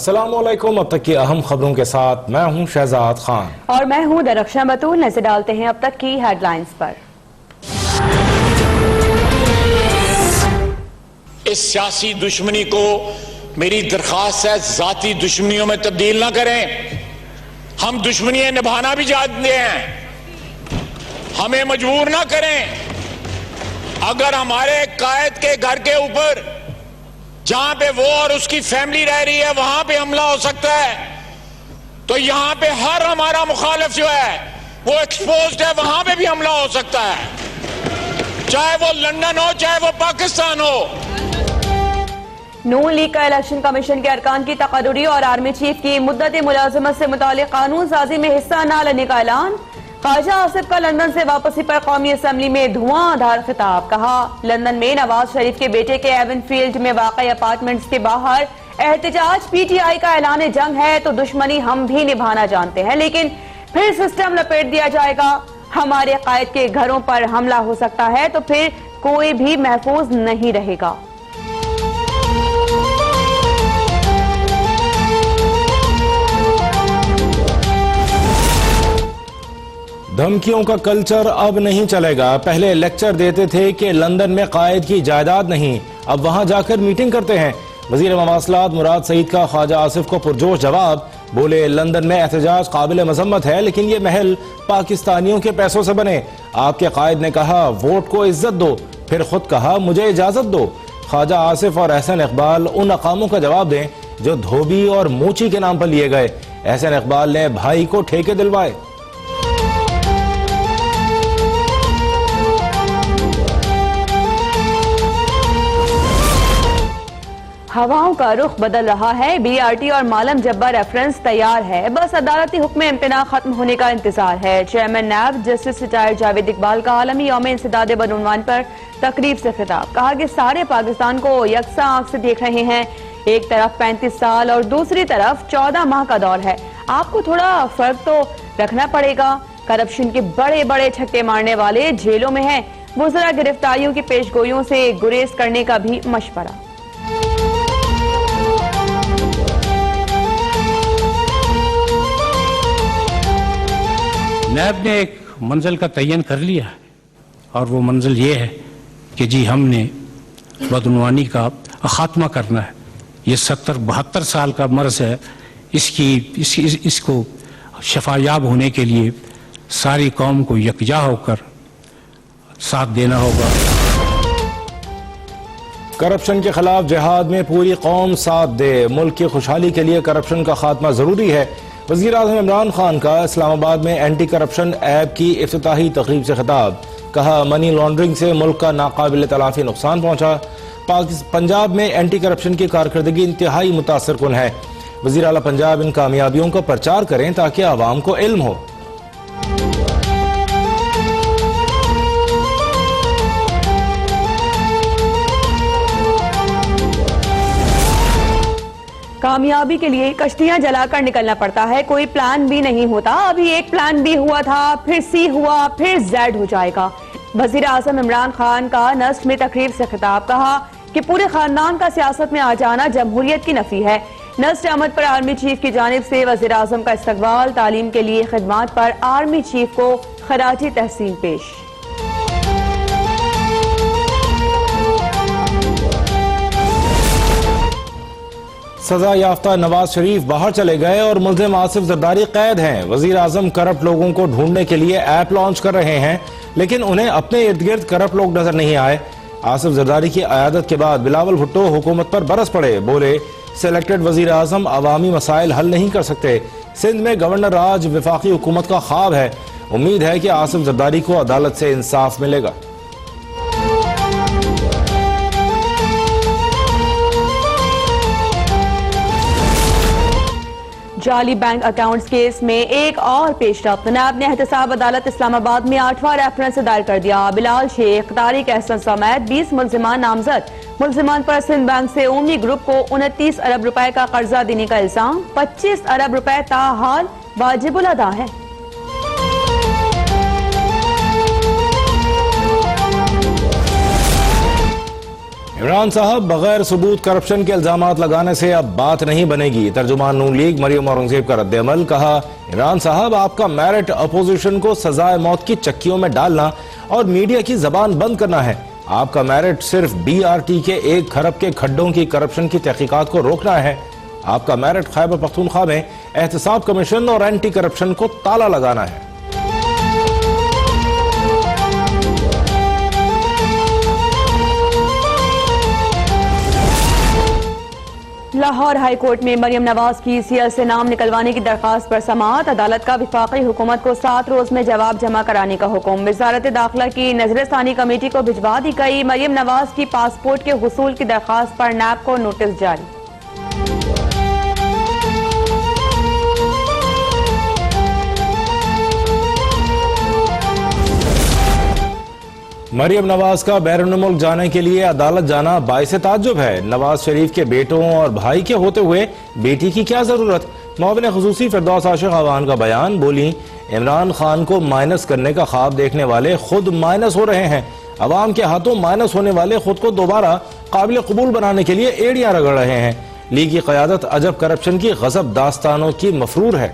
अस्सलामुअलैकुम। अब तक की अहम खबरों के साथ मैं हूं शहजाद खान और मैं हूं दरख्शां बतूल। नजर डालते हैं अब तक की हेडलाइंस पर। इस सियासी दुश्मनी को मेरी दरखास्त है जाती दुश्मनियों में तब्दील ना करें। हम दुश्मनियां निभाना भी जानते हैं, हमें मजबूर ना करें। अगर हमारे कायद के घर के ऊपर जहां पे वो और उसकी फैमिली रह रही है वहां पे हमला हो सकता है, तो यहां पे हर हमारा मुखालिफ जो है वो एक्सपोज्ड है, वहां पे भी हमला हो सकता है, चाहे वो लंदन हो चाहे वो पाकिस्तान हो। नून लीग का इलेक्शन कमीशन के अरकान की तकर्रुरी और आर्मी चीफ की मुद्दत मुलाजमत से मुतालिक कानून साजी में हिस्सा न लेने का ऐलान। ख्वाजा आसिफ का लंदन से वापसी पर कौमी असम्बली में धुआंधार खिताब। कहा, लंदन में नवाज शरीफ के बेटे के एवनफील्ड में वाक़ई अपार्टमेंट्स के बाहर एहतजाज। पीटीआई का ऐलान जंग है तो दुश्मनी हम भी निभाना जानते हैं, लेकिन फिर सिस्टम लपेट दिया जाएगा। हमारे कायद के घरों पर हमला हो सकता है तो फिर कोई भी महफूज नहीं रहेगा। धमकियों का कल्चर अब नहीं चलेगा। पहले लेक्चर देते थे कि लंदन में कायद की जायदाद नहीं, अब वहां जाकर मीटिंग करते हैं। वजीर मवासलात मुराद सईद का ख्वाजा आसिफ को पुरजोश जवाब। बोले, लंदन में एहतजाज काबिल मजम्मत है, लेकिन ये महल पाकिस्तानियों के पैसों से बने। आपके कायद ने कहा वोट को इज्जत दो, फिर खुद कहा मुझे इजाजत दो। ख्वाजा आसिफ और एहसन इकबाल उन अकामों का जवाब दें जो धोबी और मूची के नाम पर लिए गए। एहसन इकबाल ने भाई को ठेके दिलवाए। हवाओं का रुख बदल रहा है। बीआरटी और मालम जब्बा रेफरेंस तैयार है, बस अदालती हुक्म इम्तना खत्म होने का इंतजार है। Chairman NAB justice retired Javed Iqbal का आलमी यौम इंसदाद बदउनवान पर तकरीब से खिताब। कहा कि सारे पाकिस्तान को यकसा आंख से देख रहे हैं। एक तरफ 35 साल और दूसरी तरफ 14 माह का दौर है। आपको थोड़ा फर्क तो रखना पड़ेगा। करप्शन के बड़े बड़े छक्के मारने वाले जेलों में हैं। मुजरा गिरफ्तारियों की पेशगोइयों से गुरेज करने का भी मशवरा। नैब ने एक मंजिल का तयन कर लिया है और वो मंजिल ये है कि जी हमने बदउनवानी का खात्मा करना है। ये 70-72 साल का मर्ज है, इसको शफायाब होने के लिए सारी कौम को यकजा होकर साथ देना होगा। करप्शन के खिलाफ जिहाद में पूरी कौम साथ दे। मुल्क की खुशहाली के लिए करप्शन का खात्मा जरूरी है। वज़ीर आज़म इमरान खान का इस्लामाबाद में एंटी करप्शन ऐप की इफ्तिताही तकरीब से खिताब। कहा, मनी लॉन्ड्रिंग से मुल्क का नाकाबिल तलाफी नुकसान पहुंचा। पंजाब में एंटी करप्शन की कारकर्दगी इंतहाई मुतासर कुन है। वज़ीर आला पंजाब इन कामयाबियों का प्रचार करें ताकि आवाम को इल्म हो। कामयाबी के लिए कश्तियां जलाकर निकलना पड़ता है, कोई प्लान बी नहीं होता। अभी एक प्लान बी हुआ था, फिर सी हुआ, फिर जेड हो जाएगा। वजीर आजम इमरान खान का नस्र में तकरीर से खिताब। कहा कि पूरे खानदान का सियासत में आ जाना जमहूरियत की नफी है। नस्र अहमद पर आर्मी चीफ की जानिब से वजीर आजम का इस्तकबाल। तालीम के लिए खिदमात पर आर्मी चीफ को खराजी तहसीन पेश। सजा याफ्ता नवाज शरीफ बाहर चले गए और मुल्ज़िम आसिफ जरदारी कैद हैं। वजीर आजम करप्ट लोगों को ढूंढने के लिए ऐप लॉन्च कर रहे हैं, लेकिन उन्हें अपने इर्द गिर्द करप्ट लोग नजर नहीं आए। आसिफ जरदारी की अयादत के बाद बिलावल भुट्टो हुकूमत पर बरस पड़े। बोले, सिलेक्टेड वजीर आजम अवामी मसाइल हल नहीं कर सकते। सिंध में गवर्नर राज विफाकी हुकूमत का ख्वाब है। उम्मीद है कि आसिफ जरदारी को अदालत से इंसाफ मिलेगा। जाली बैंक अकाउंट्स केस में एक और पेशरफ्त। नैब ने एहतसाब अदालत इस्लामाबाद में 8वां रेफरेंस दायर कर दिया। बिलाल शेख, तारिक अहसन समेत 20 मुल्जिमान नामजद। मुल्जिमान पर सिंध बैंक से ओमनी ग्रुप को 29 अरब रुपए का कर्जा देने का इल्जाम। 25 अरब रुपए ताहाल वाजिबुल अदा है। इमरान साहब बगैर सबूत करप्शन के इल्जामात लगाने से अब बात नहीं बनेगी। तर्जुमान नून लीग मरियम औरंगजेब का रद्द-ए-अमल। कहा, इमरान साहब आपका मेरिट अपोजिशन को सजाए मौत की चक्कियों में डालना और मीडिया की जबान बंद करना है। आपका मेरिट सिर्फ BRT के 1 खरब के खड्डों की करप्शन की तहकीकात को रोकना है। आपका मेरिट खैबर पख्तूनख्वा में एहतसाब कमीशन और एंटी करप्शन को ताला लगाना है। लाहौर हाई कोर्ट में मरियम नवाज की CL से नाम निकलवाने की दरखास्त पर समाअत। अदालत का वफाकी हुकूमत को 7 रोज में जवाब जमा कराने का हुक्म। वजारत दाखिला की नजरसानी कमेटी को भिजवा दी गई। मरियम नवाज की पासपोर्ट के हुसूल की दरखास्त पर NAB को नोटिस जारी। मरियम नवाज का बैरून मुल्क जाने के लिए अदालत जाना बाइसे ताज्जुब है। नवाज शरीफ के बेटों और भाई के होते हुए बेटी की क्या जरूरत। मुआविन खुसूसी फिरदौस आशिक अवान का बयान। बोली, इमरान खान को माइनस करने का ख्वाब देखने वाले खुद माइनस हो रहे हैं। अवाम के हाथों माइनस होने वाले खुद को दोबारा काबिल कबूल बनाने के लिए एड़ियां रगड़ रहे हैं। लीग की क़यादत अजब करप्शन की गजब दास्तानों की मफरूर है।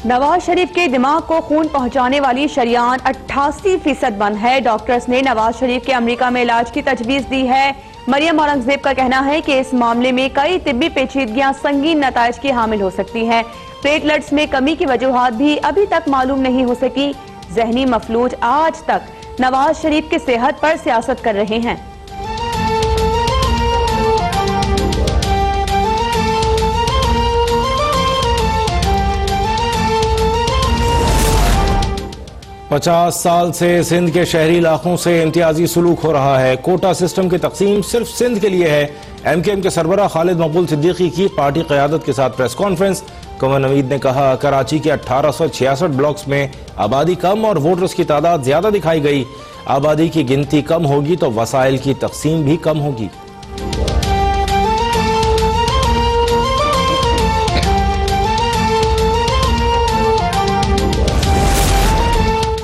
नवाज शरीफ के दिमाग को खून पहुंचाने वाली शरियान 88% बंद है। डॉक्टर्स ने नवाज शरीफ के अमेरिका में इलाज की तजवीज दी है। मरियम औरंगजेब का कहना है कि इस मामले में कई तिब्बी पेचीदगियां संगीन नताइज की हामिल हो सकती हैं। प्लेटलेट्स में कमी की वजूहात भी अभी तक मालूम नहीं हो सकी। जहनी मफलूज आज तक नवाज शरीफ की सेहत पर सियासत कर रहे हैं। पचास साल से सिंध के शहरी इलाकों से इम्तियाजी सलूक हो रहा है। कोटा सिस्टम की तकसीम सिर्फ सिंध के लिए है। MKM के सरबराह खालिद मकबूल सिद्दीकी की पार्टी क़यादत के साथ प्रेस कॉन्फ्रेंस। कमर नवीद ने कहा, कराची के 1866 ब्लॉक्स में आबादी कम और वोटर्स की तादाद ज्यादा दिखाई गई। आबादी की गिनती कम होगी तो वसाइल की तकसीम भी कम होगी।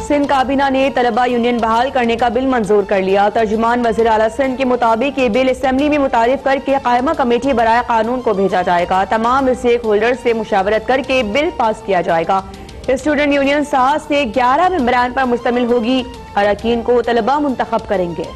सिंध काबीना ने तलबा यूनियन बहाल करने का बिल मंजूर कर लिया। तर्जुमान वज़ीर आला सिंध के मुताबिक ये बिल असेंबली में मुतारिफ करके कायमा कमेटी बराए कानून को भेजा जाएगा। तमाम स्टेक होल्डर से मुशावरत करके बिल पास किया जाएगा। स्टूडेंट यूनियन साहस से 11 मेंबरान पर मुश्तमिल होगी। अरकान को तलबा मुंतखब करेंगे।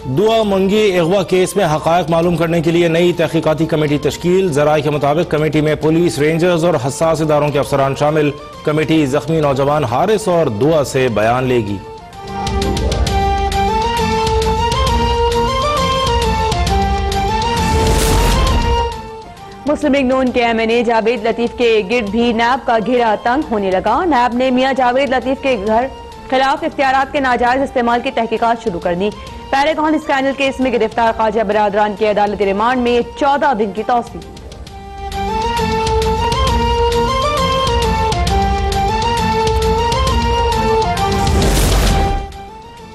दुआ मंगी अगवा केस में हकायक मालूम करने के लिए नई तहकीकाती कमेटी तश्कील। जराये के मुताबिक कमेटी में पुलिस, रेंजर्स और हसास इदारों के अफसरान शामिल। कमेटी जख्मी नौजवान हारिस और दुआ से बयान लेगी। मुस्लिम लीग नून के MNA जावेद लतीफ के गिर्द भी NAB का घेरा तंग होने लगा। NAB ने मियां जावेद लतीफ के घर खिलाफ इख्तियारात के नाजायज इस्तेमाल की तहकीकात शुरू कर दी। पैरागॉन स्कैंडल केस में गिरफ्तार ख्वाजा बरादरान के अदालती रिमांड में 14 दिन की तौसीह।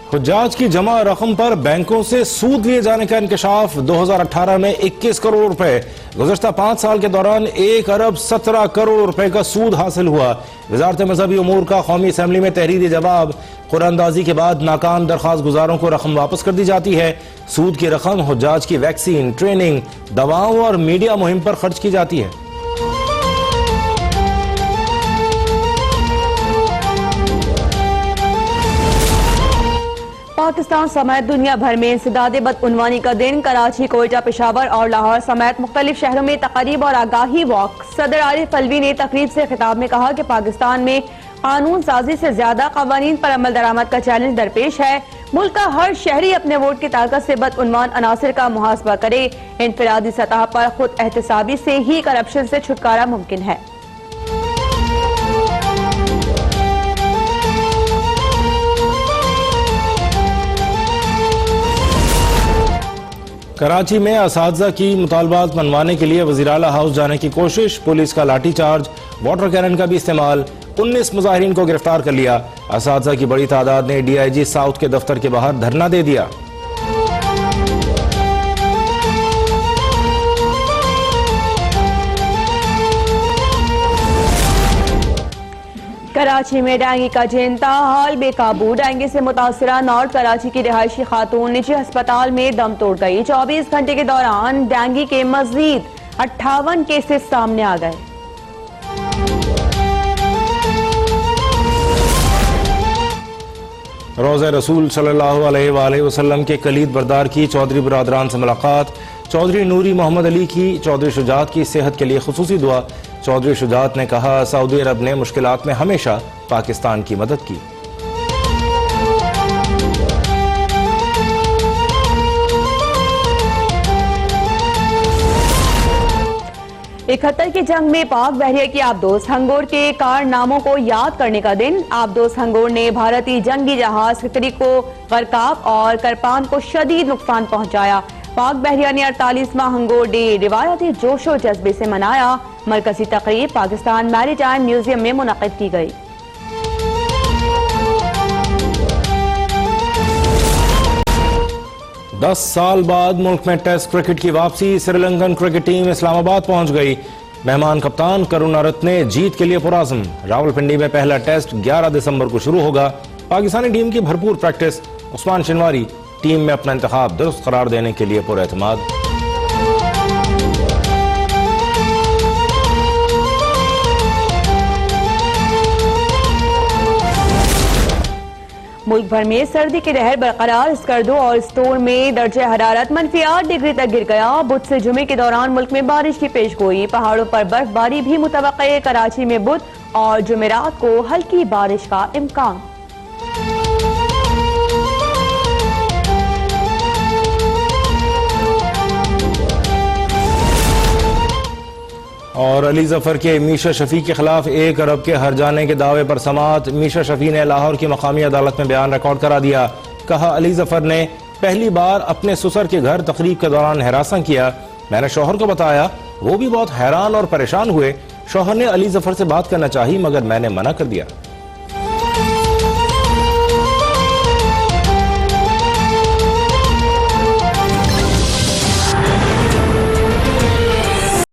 हुज्जाज की जमा रकम पर बैंकों से सूद लिए जाने का इंकशाफ। 2018 में 21 करोड़ रुपए, गुज़श्ता 5 साल के दौरान 1 अरब 17 करोड़ रुपए का सूद हासिल हुआ। वजारत मजहबी उमूर का कौमी असम्बली में तहरीरी जवाब। कुरानदाजी के बाद नाकाम दरख्वास्त गुजारों को रकम वापस कर दी जाती है। सूद की रकम हुज्जाज की वैक्सीन, ट्रेनिंग, दवाओं और मीडिया मुहिम पर खर्च की जाती है। पाकिस्तान समेत दुनिया भर में इंसदादे बदउनवानी का दिन। कराची, कोयटा, पेशावर और लाहौर समेत मुख्तलिफ शहरों में तकारीब और आगाही वॉक। सदर आरिफ अलवी ने तकरीब से खिताब में कहा कि पाकिस्तान में कानून साजी से ज्यादा कवानीन पर अमल दरामद का चैलेंज दरपेश है। मुल्क का हर शहरी अपने वोट की ताकत से बदउनवान अनासिर का मुहासबा करे। इनफरादी सतह पर खुद एहतसाबी से ही करप्शन से छुटकारा मुमकिन है। कराची में असातिज़ा की मुतालबात मनवाने के लिए वज़ीर आला हाउस जाने की कोशिश। पुलिस का लाठी चार्ज, वाटर कैनन का भी इस्तेमाल। 19 मुजाहिरीन को गिरफ्तार कर लिया। असातिज़ा की बड़ी तादाद ने DIG साउथ के दफ्तर के बाहर धरना दे दिया। कराची में डेंगू का जिंदा हाल बेकाबू। डेंगू से मुतासरा नॉर्थ कराची की रिहायशी खातून निजी अस्पताल में दम तोड़ गई। 24 घंटे के दौरान डेंगू के मजीद 58 केसेस सामने आ गए। रोज़े रसूल सल्लल्लाहु अलैहि वसल्लम के कलीद बरदार की चौधरी बरादरान से मुलाकात। चौधरी नूरी मोहम्मद अली की चौधरी शुजात की सेहत के लिए खुसूसी दुआ। चौधरी शुजात ने कहा, सऊदी अरब ने मुश्किलात में हमेशा पाकिस्तान की मदद की। इकहत्तर की जंग में पाक बहरिया की आबदोस हंगोर के कारनामों को याद करने का दिन। आबदोस हंगोर ने भारतीय जंगी जहाज खितरी को गरकाब और करपान को शदीद नुकसान पहुंचाया। पाक बहरिया ने 48वां हंगोर डे रिवायती जोशो जज्बे से मनाया। मरकजी तकरीब पाकिस्तान मैरीटाइम म्यूजियम में मुनक़िद की गई। दस साल बाद मुल्क में टेस्ट क्रिकेट की वापसी। श्रीलंकन क्रिकेट टीम इस्लामाबाद पहुंच गई। मेहमान कप्तान करुणारत्ने जीत के लिए पुरआज़म। रावलपिंडी में पहला टेस्ट 11 दिसंबर को शुरू होगा। पाकिस्तानी टीम की भरपूर प्रैक्टिस। उस्मान शनवारी टीम में अपना इंतखाब दुरुस्त करार देने के लिए पुरएतमाद। मुल्क भर में सर्दी की लहर बरकरार। स्कर्दो और स्टोर में दर्जे हरारत -8 डिग्री तक गिर गया। बुध से जुमे के दौरान मुल्क में बारिश की पेशगोई। पहाड़ों पर बर्फबारी भी मुतवक्के। कराची में बुध और जुमेरात को हल्की बारिश का इम्कान। और अली जफर के मीशा शफी के खिलाफ 1 अरब के हर जाने के दावे पर समाअत। मीशा शफी ने लाहौर की मकामी अदालत में बयान रिकॉर्ड करा दिया। कहा, अली जफर ने पहली बार अपने ससुर के घर तकरीब के दौरान हरासा किया। मैंने शौहर को बताया, वो भी बहुत हैरान और परेशान हुए। शौहर ने अली जफर से बात करना चाही मगर मैंने मना कर दिया।